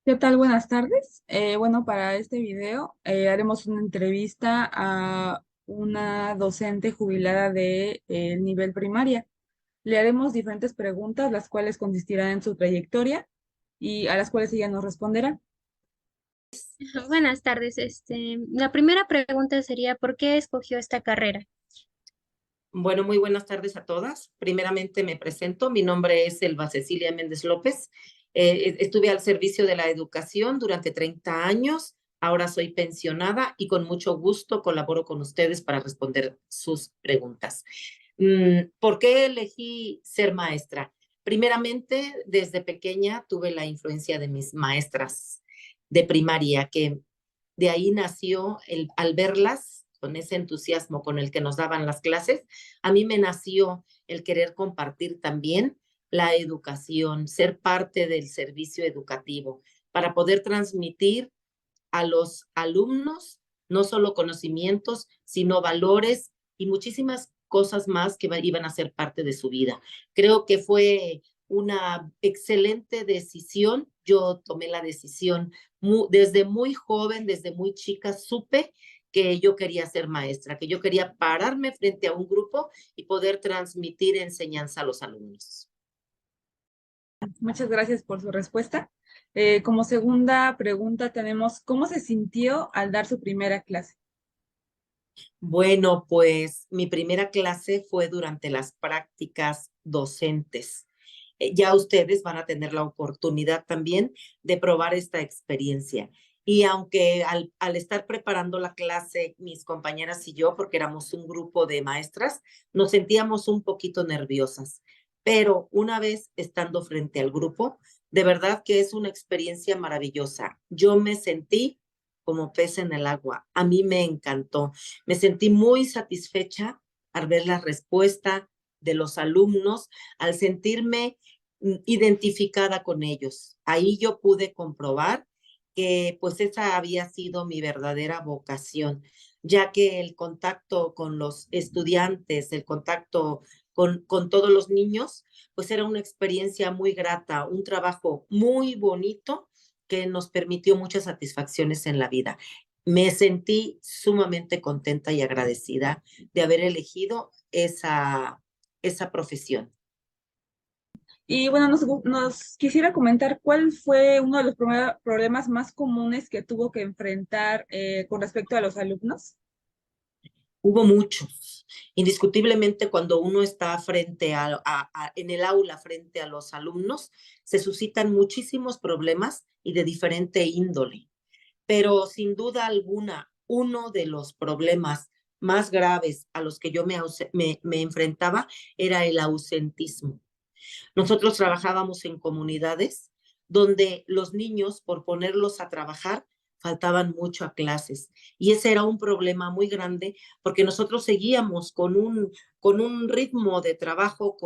¿Qué tal? Buenas tardes. Bueno, para este video haremos una entrevista a una docente jubilada de nivel primaria. Le haremos diferentes preguntas, las cuales consistirán en su trayectoria y a las cuales ella nos responderá. Buenas tardes. La primera pregunta sería, ¿por qué escogió esta carrera? Bueno, muy buenas tardes a todas. Primeramente me presento. Mi nombre es Elba Cecilia Méndez López. Estuve al servicio de la educación durante 30 años. Ahora soy pensionada y con mucho gusto colaboro con ustedes para responder sus preguntas. ¿Por qué elegí ser maestra? Primeramente, desde pequeña tuve la influencia de mis maestras de primaria, que de ahí nació al verlas con ese entusiasmo con el que nos daban las clases, a mí me nació el querer compartir también la educación, ser parte del servicio educativo, para poder transmitir a los alumnos no solo conocimientos, sino valores y muchísimas cosas más que iban a ser parte de su vida. Creo que fue una excelente decisión. Yo tomé la decisión desde muy joven, desde muy chica, supe que yo quería ser maestra, que yo quería pararme frente a un grupo y poder transmitir enseñanza a los alumnos. Muchas gracias por su respuesta. Como segunda pregunta tenemos, ¿cómo se sintió al dar su primera clase? Bueno, pues mi primera clase fue durante las prácticas docentes. Ya ustedes van a tener la oportunidad también de probar esta experiencia. Y aunque al estar preparando la clase, mis compañeras y yo, porque éramos un grupo de maestras, nos sentíamos un poquito nerviosas. Pero una vez estando frente al grupo, de verdad que es una experiencia maravillosa. Yo me sentí como pez en el agua. A mí me encantó. Me sentí muy satisfecha al ver la respuesta de los alumnos, al sentirme identificada con ellos. Ahí yo pude comprobar que pues esa había sido mi verdadera vocación, ya que el contacto con los estudiantes, el contacto con todos los niños, pues era una experiencia muy grata, un trabajo muy bonito que nos permitió muchas satisfacciones en la vida. Me sentí sumamente contenta y agradecida de haber elegido esa profesión. Y bueno, nos quisiera comentar cuál fue uno de los problemas más comunes que tuvo que enfrentar con respecto a los alumnos. Hubo muchos. Indiscutiblemente, cuando uno está en el aula frente a los alumnos, se suscitan muchísimos problemas y de diferente índole. Pero sin duda alguna, uno de los problemas más graves a los que yo me enfrentaba era el ausentismo. Nosotros trabajábamos en comunidades donde los niños, por ponerlos a trabajar, faltaban mucho a clases. Y ese era un problema muy grande porque nosotros seguíamos con un ritmo de trabajo,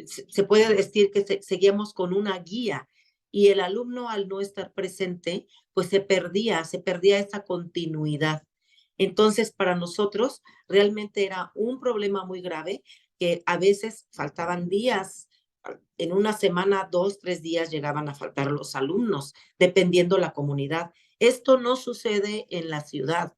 se puede decir que seguíamos con una guía. Y el alumno al no estar presente, pues se perdía esa continuidad. Entonces, para nosotros realmente era un problema muy grave que a veces faltaban días, en una semana, 2, 3 días llegaban a faltar los alumnos, dependiendo la comunidad. Esto no sucede en la ciudad,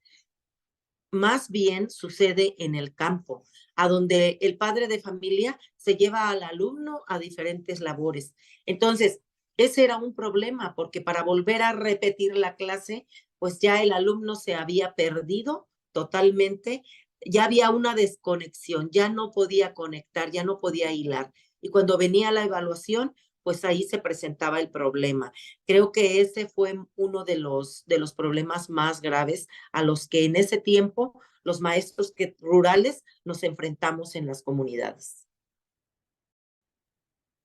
más bien sucede en el campo, a donde el padre de familia se lleva al alumno a diferentes labores. Entonces, ese era un problema, porque para volver a repetir la clase, pues ya el alumno se había perdido totalmente, ya había una desconexión, ya no podía conectar, ya no podía hilar. Y cuando venía la evaluación, pues ahí se presentaba el problema. Creo que ese fue uno de los problemas más graves a los que en ese tiempo los maestros rurales nos enfrentamos en las comunidades.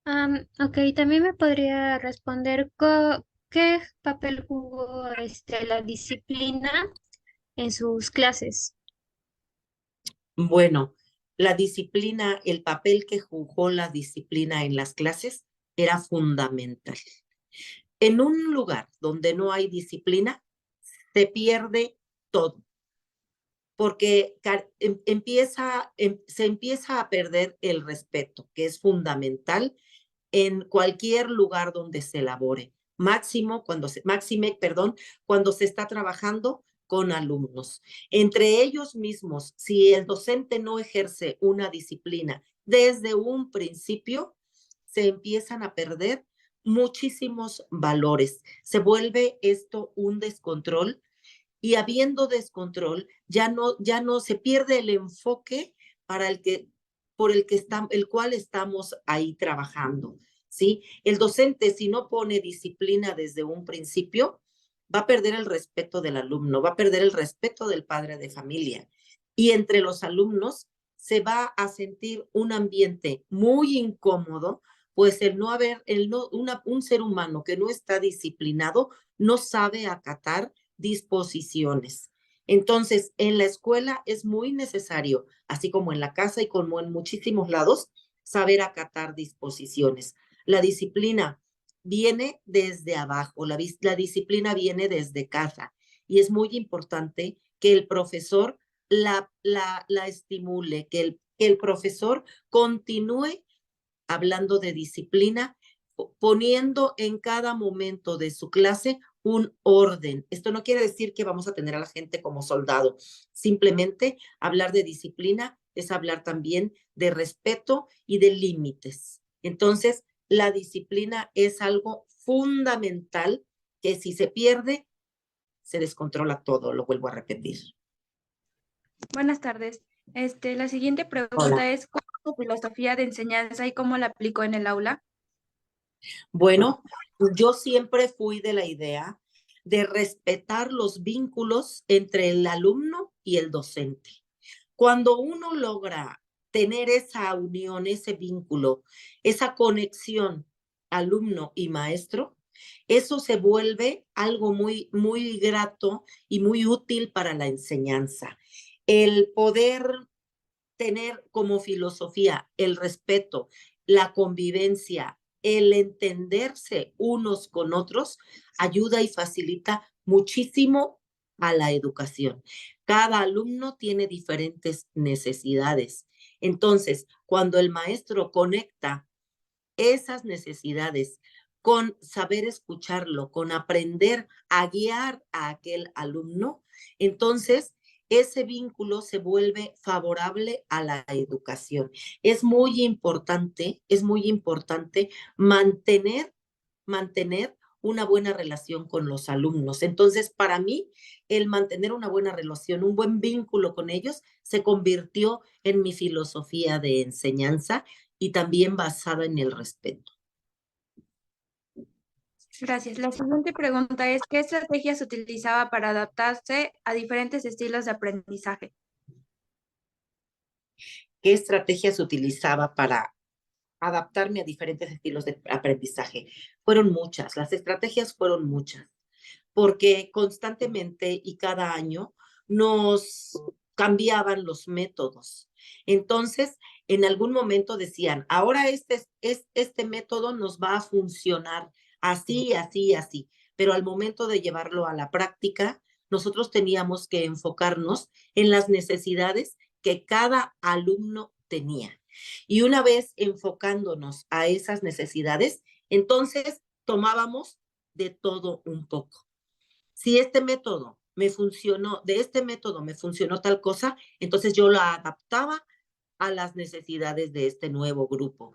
Ok, también me podría responder qué papel jugó la disciplina en sus clases. Bueno, la disciplina, el papel que jugó la disciplina en las clases era fundamental. En un lugar donde no hay disciplina, se pierde todo, porque se empieza a perder el respeto, que es fundamental en cualquier lugar donde se elabore. cuando se está trabajando con alumnos. Entre ellos mismos, si el docente no ejerce una disciplina desde un principio, se empiezan a perder muchísimos valores. Se vuelve esto un descontrol y habiendo descontrol, ya no se pierde el enfoque para el cual estamos ahí trabajando, ¿sí? El docente, si no pone disciplina desde un principio, va a perder el respeto del alumno, va a perder el respeto del padre de familia. Y entre los alumnos se va a sentir un ambiente muy incómodo, pues un ser humano que no está disciplinado no sabe acatar disposiciones. Entonces, en la escuela es muy necesario, así como en la casa y como en muchísimos lados, saber acatar disposiciones. La disciplina viene desde abajo, la disciplina viene desde casa y es muy importante que el profesor la estimule, que el profesor continúe hablando de disciplina, poniendo en cada momento de su clase un orden. Esto no quiere decir que vamos a tener a la gente como soldado. Simplemente hablar de disciplina es hablar también de respeto y de límites. Entonces, la disciplina es algo fundamental que si se pierde, se descontrola todo, lo vuelvo a repetir. Buenas tardes. La siguiente pregunta es, ¿cuál es tu filosofía de enseñanza y cómo la aplicó en el aula? Bueno, yo siempre fui de la idea de respetar los vínculos entre el alumno y el docente. Cuando uno logra tener esa unión, ese vínculo, esa conexión alumno y maestro, eso se vuelve algo muy, muy grato y muy útil para la enseñanza. El poder tener como filosofía el respeto, la convivencia, el entenderse unos con otros, ayuda y facilita muchísimo a la educación. Cada alumno tiene diferentes necesidades. Entonces, cuando el maestro conecta esas necesidades con saber escucharlo, con aprender a guiar a aquel alumno, entonces ese vínculo se vuelve favorable a la educación. Es muy importante mantener una buena relación con los alumnos. Entonces, para mí, el mantener una buena relación, un buen vínculo con ellos, se convirtió en mi filosofía de enseñanza y también basada en el respeto. Gracias. La siguiente pregunta es, ¿qué estrategias utilizaba para adaptarse a diferentes estilos de aprendizaje? ¿Qué estrategias utilizaba para adaptarme a diferentes estilos de aprendizaje? Fueron muchas, las estrategias fueron muchas, porque constantemente y cada año nos cambiaban los métodos. Entonces, en algún momento decían, ahora este método nos va a funcionar así, así, así, pero al momento de llevarlo a la práctica, nosotros teníamos que enfocarnos en las necesidades que cada alumno tenía. Y una vez enfocándonos a esas necesidades, entonces tomábamos de todo un poco. Si este método me funcionó, de este método me funcionó tal cosa, entonces yo la adaptaba a las necesidades de este nuevo grupo.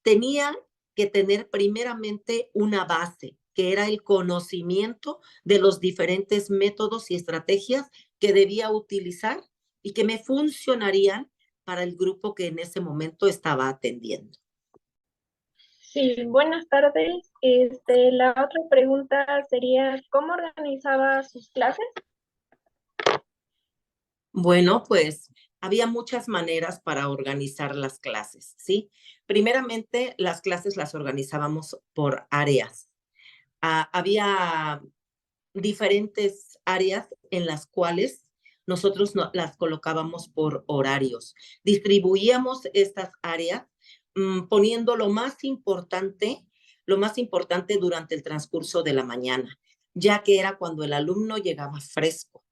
Tenía que tener primeramente una base, que era el conocimiento de los diferentes métodos y estrategias que debía utilizar y que me funcionarían para el grupo que en ese momento estaba atendiendo. Sí, buenas tardes. La otra pregunta sería, ¿cómo organizaba sus clases? Bueno, pues había muchas maneras para organizar las clases, ¿sí? Primeramente, las clases las organizábamos por áreas. Había diferentes áreas en las cuales nosotros las colocábamos por horarios. Distribuíamos estas áreas poniendo lo más importante durante el transcurso de la mañana, ya que era cuando el alumno llegaba fresco,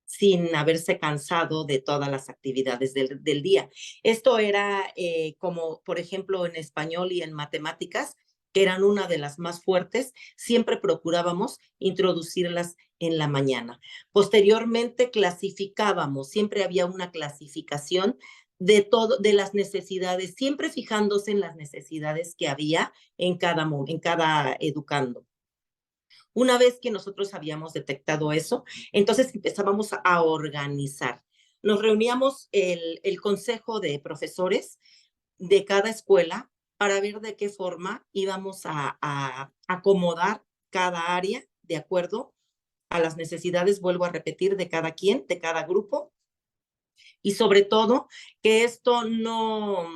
sin haberse cansado de todas las actividades del día. Esto era como, por ejemplo, en español y en matemáticas, que eran una de las más fuertes, siempre procurábamos introducirlas en la mañana. Posteriormente clasificábamos, siempre había una clasificación de todo, de las necesidades, siempre fijándose en las necesidades que había en cada educando. Una vez que nosotros habíamos detectado eso, entonces empezábamos a organizar. Nos reuníamos el consejo de profesores de cada escuela para ver de qué forma íbamos a acomodar cada área de acuerdo a las necesidades, vuelvo a repetir, de cada quien, de cada grupo, y sobre todo que esto no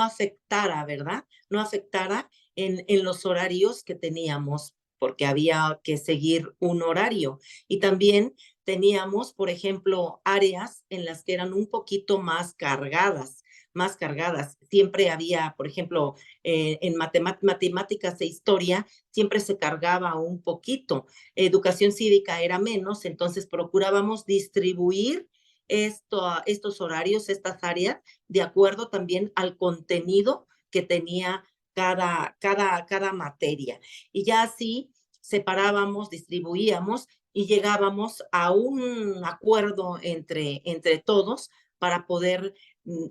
afectara, ¿verdad? No afectara en los horarios que teníamos, porque había que seguir un horario. Y también teníamos, por ejemplo, áreas en las que eran un poquito más cargadas, más cargadas. Siempre había, por ejemplo, en matemáticas e historia, siempre se cargaba un poquito. Educación cívica era menos, entonces procurábamos distribuir estos horarios, estas áreas, de acuerdo también al contenido que tenía cada materia. Y ya así separábamos, distribuíamos y llegábamos a un acuerdo entre todos para poder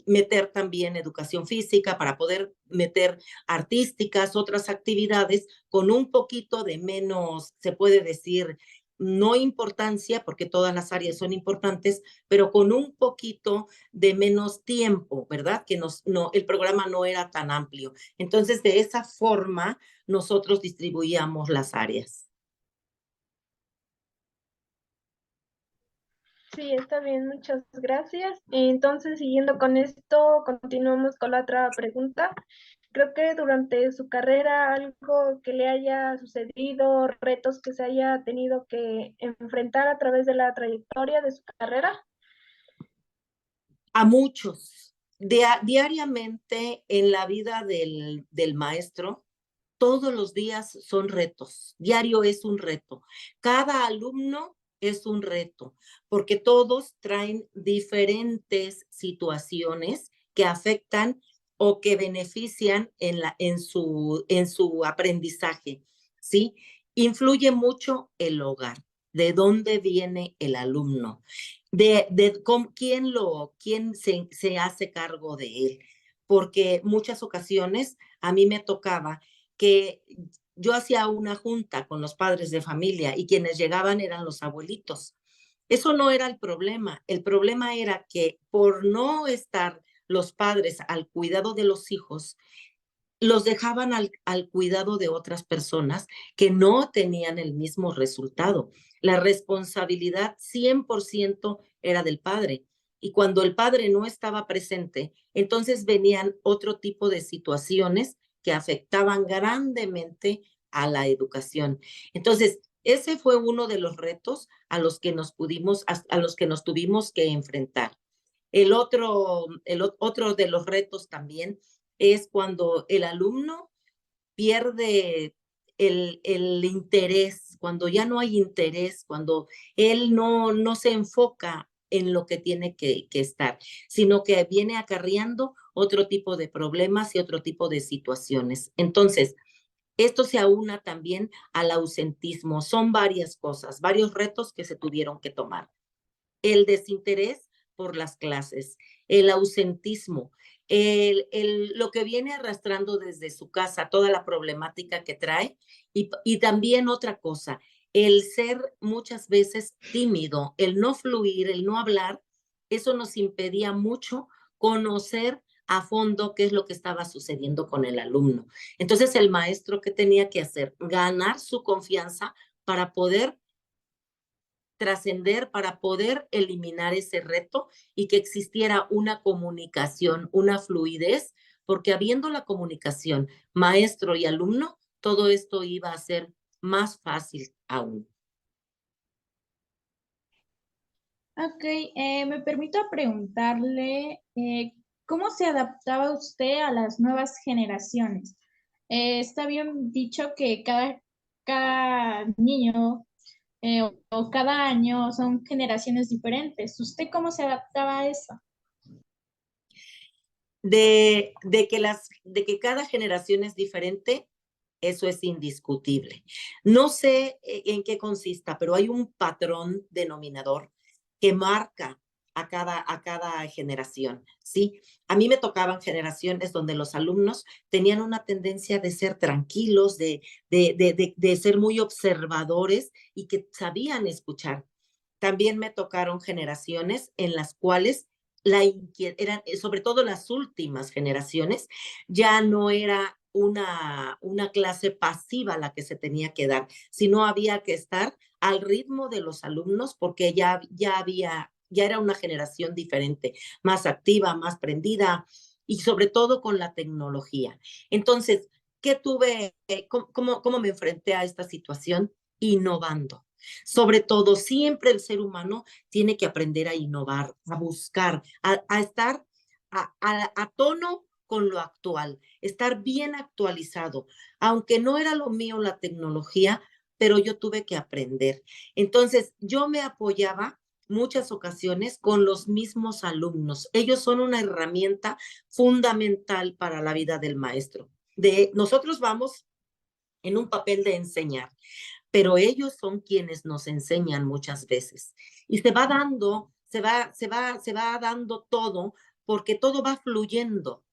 meter también educación física, para poder meter artísticas, otras actividades con un poquito de menos, se puede decir, no importancia, porque todas las áreas son importantes, pero con un poquito de menos tiempo, ¿verdad? Que el programa no era tan amplio. Entonces, de esa forma, nosotros distribuíamos las áreas. Sí, está bien, muchas gracias. Entonces, siguiendo con esto, continuamos con la otra pregunta. Creo que durante su carrera algo que le haya sucedido, retos que se haya tenido que enfrentar a través de la trayectoria de su carrera. A muchos. Diariamente en la vida del maestro, todos los días son retos. Diario es un reto. Cada alumno es un reto, porque todos traen diferentes situaciones que afectan o que benefician en su aprendizaje, ¿sí? Influye mucho el hogar, de dónde viene el alumno, quién se hace cargo de él, porque muchas ocasiones a mí me tocaba que yo hacía una junta con los padres de familia y quienes llegaban eran los abuelitos. Eso no era el problema era que por no estar los padres al cuidado de los hijos, los dejaban al cuidado de otras personas que no tenían el mismo resultado. La responsabilidad 100% era del padre. Y cuando el padre no estaba presente, entonces venían otro tipo de situaciones que afectaban grandemente a la educación. Entonces, ese fue uno de los retos a los que a los que nos tuvimos que enfrentar. El otro de los retos también es cuando el alumno pierde el interés, cuando ya no hay interés, cuando él no se enfoca en lo que tiene que estar, sino que viene acarreando otro tipo de problemas y otro tipo de situaciones. Entonces, esto se aúna también al ausentismo. Son varias cosas, varios retos que se tuvieron que tomar. El desinterés por las clases, el ausentismo, lo que viene arrastrando desde su casa, toda la problemática que trae, y también otra cosa, el ser muchas veces tímido, el no fluir, el no hablar, eso nos impedía mucho conocer a fondo qué es lo que estaba sucediendo con el alumno. Entonces, el maestro, ¿qué tenía que hacer? Ganar su confianza para poder trascender, para poder eliminar ese reto y que existiera una comunicación, una fluidez, porque habiendo la comunicación maestro y alumno, todo esto iba a ser más fácil aún. Ok, me permito preguntarle, ¿cómo se adaptaba usted a las nuevas generaciones? Está bien dicho que cada niño o cada año son generaciones diferentes. ¿Usted cómo se adaptaba a eso? de que cada generación es diferente, eso es indiscutible. No sé en qué consista, pero hay un patrón denominador que marca a cada generación, ¿sí? A mí me tocaban generaciones donde los alumnos tenían una tendencia de ser tranquilos, de ser muy observadores y que sabían escuchar. También me tocaron generaciones en las cuales eran, sobre todo las últimas generaciones, ya no era una clase pasiva la que se tenía que dar, sino había que estar al ritmo de los alumnos porque ya era una generación diferente, más activa, más prendida y sobre todo con la tecnología. Entonces, ¿qué tuve? ¿Cómo me enfrenté a esta situación? Innovando. Sobre todo, siempre el ser humano tiene que aprender a innovar, a buscar, a estar a tono con lo actual, estar bien actualizado. Aunque no era lo mío la tecnología, pero yo tuve que aprender. Entonces, yo me apoyaba muchas ocasiones con los mismos alumnos. Ellos son una herramienta fundamental para la vida del maestro. Nosotros vamos en un papel de enseñar, pero ellos son quienes nos enseñan muchas veces. Y se va dando, se va dando todo, porque todo va fluyendo.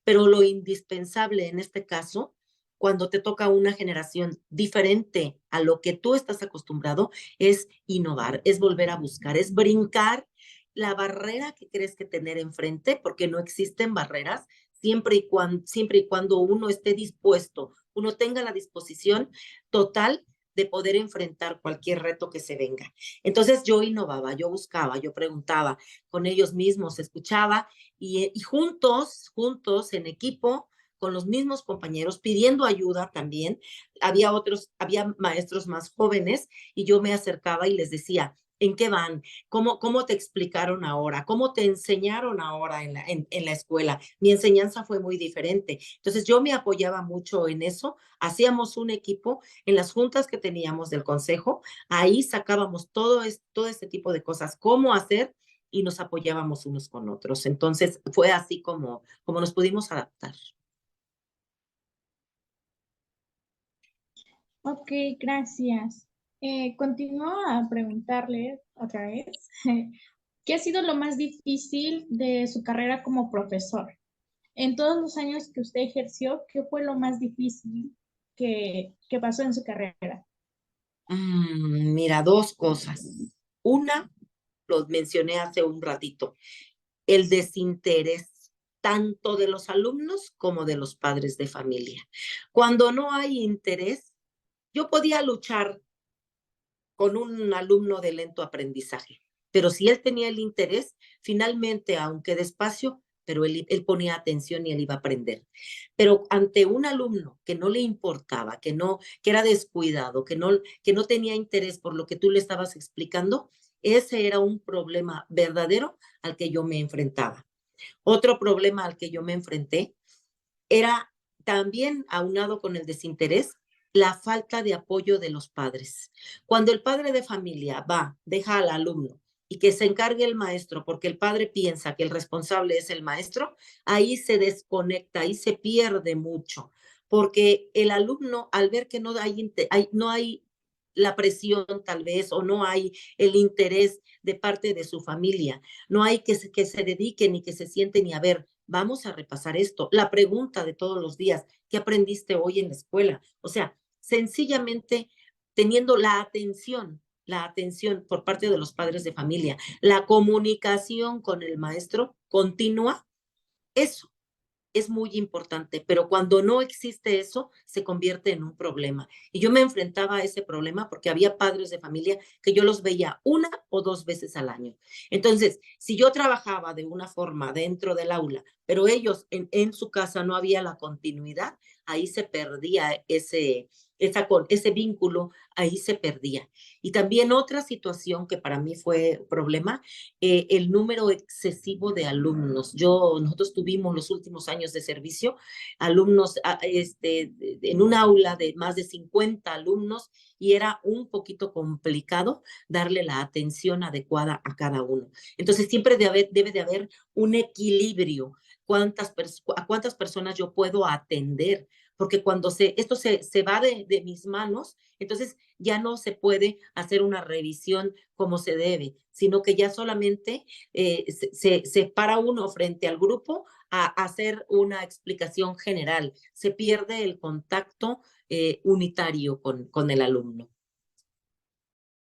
Pero lo indispensable en este caso, cuando te toca una generación diferente a lo que tú estás acostumbrado, es innovar, es volver a buscar, es brincar la barrera que crees que tener enfrente, porque no existen barreras, siempre y cuando uno esté dispuesto, uno tenga la disposición total de poder enfrentar cualquier reto que se venga. Entonces yo innovaba, yo buscaba, yo preguntaba con ellos mismos, escuchaba y juntos en equipo, con los mismos compañeros, pidiendo ayuda también. Había maestros más jóvenes y yo me acercaba y les decía, ¿en qué van? ¿Cómo te explicaron ahora? ¿Cómo te enseñaron ahora en la escuela? Mi enseñanza fue muy diferente. Entonces yo me apoyaba mucho en eso. Hacíamos un equipo en las juntas que teníamos del consejo. Ahí sacábamos todo este tipo de cosas, cómo hacer y nos apoyábamos unos con otros. Entonces fue así como nos pudimos adaptar. Ok, gracias. Continúo a preguntarle otra vez, ¿qué ha sido lo más difícil de su carrera como profesor? En todos los años que usted ejerció, ¿qué fue lo más difícil que pasó en su carrera? Mira, dos cosas. Una, lo mencioné hace un ratito, el desinterés tanto de los alumnos como de los padres de familia. Cuando no hay interés, yo podía luchar con un alumno de lento aprendizaje, pero si él tenía el interés, finalmente, aunque despacio, pero él ponía atención y él iba a aprender. Pero ante un alumno que no le importaba, que era descuidado, que no tenía interés por lo que tú le estabas explicando, ese era un problema verdadero al que yo me enfrentaba. Otro problema al que yo me enfrenté era también aunado con el desinterés, la falta de apoyo de los padres. Cuando el padre de familia deja al alumno y que se encargue el maestro porque el padre piensa que el responsable es el maestro, ahí se desconecta, ahí se pierde mucho, porque el alumno al ver que no hay la presión tal vez o no hay el interés de parte de su familia, no hay que se dediquen y que se sienten y a ver, vamos a repasar esto. La pregunta de todos los días, ¿qué aprendiste hoy en la escuela? O sea, sencillamente teniendo la atención por parte de los padres de familia, la comunicación con el maestro continua, eso es muy importante, pero cuando no existe eso, se convierte en un problema. Y yo me enfrentaba a ese problema porque había padres de familia que yo los veía una o dos veces al año. Entonces, si yo trabajaba de una forma dentro del aula, pero ellos en su casa no había la continuidad, ahí se perdía ese vínculo ahí se perdía. Y también otra situación que para mí fue problema, el número excesivo de alumnos. Nosotros tuvimos los últimos años de servicio alumnos en un aula de más de 50 alumnos y era un poquito complicado darle la atención adecuada a cada uno. Entonces siempre debe de haber un equilibrio. ¿A cuántas personas yo puedo atender? Porque cuando esto se va de mis manos, entonces ya no se puede hacer una revisión como se debe, sino que ya solamente se para uno frente al grupo a hacer una explicación general. Se pierde el contacto unitario con el alumno.